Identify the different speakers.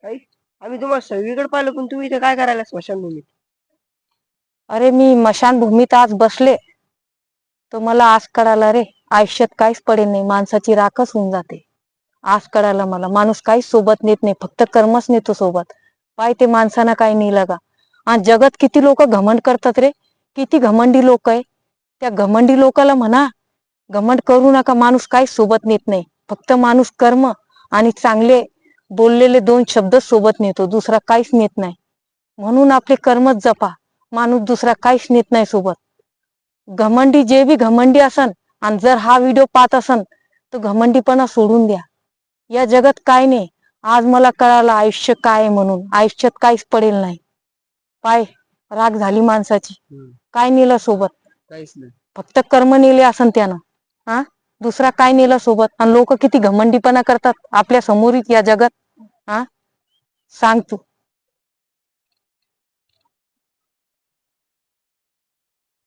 Speaker 1: काही आम्ही तुम्हाला सगळीकडे पाहिलं, पण तुम्ही इथे काय करायला स्मशानभूमीत?
Speaker 2: अरे मी मशानभूमीत आज बसले तर मला आज कळालं रे, आयुष्यात काहीच पडेल नाही, माणसाची राखच होऊन जाते. आज कळालं मला, माणूस काहीच सोबत नेत नाही, फक्त कर्मच नेतो सोबत. पाय ते माणसानं काही नेलं का? आणि जगात किती लोक घमंड करतात रे, किती घमंडी लोक आहे. त्या घमंडी लोकाला म्हणा घमंड करू नका, माणूस काहीच सोबत नेत नाही. फक्त माणूस कर्म आणि चांगले बोललेले 2 शब्द सोबत नेतो, दुसरा काहीच नेत नाही. म्हणून आपले कर्मच जपा, माणूस दुसरा काहीच नेत नाही सोबत. घमंडी जे बी घमंडी असन, आणि जर हा व्हिडिओ पाहत असन तर घमंडीपणा सोडून द्या. या जगात काय नाही. आज मला कळालं आयुष्य काय म्हणून. आयुष्यात काहीच पडेल नाही. पाय राग झाली माणसाची, काय नेलं सोबत?
Speaker 1: काहीच नाही,
Speaker 2: फक्त कर्म नेले असन त्यानं. हा, दुसरा काय नेला सोबत? आणि लोक किती घमंडीपणा करतात आपल्या समोरीच या जगात. हा, सांग तू.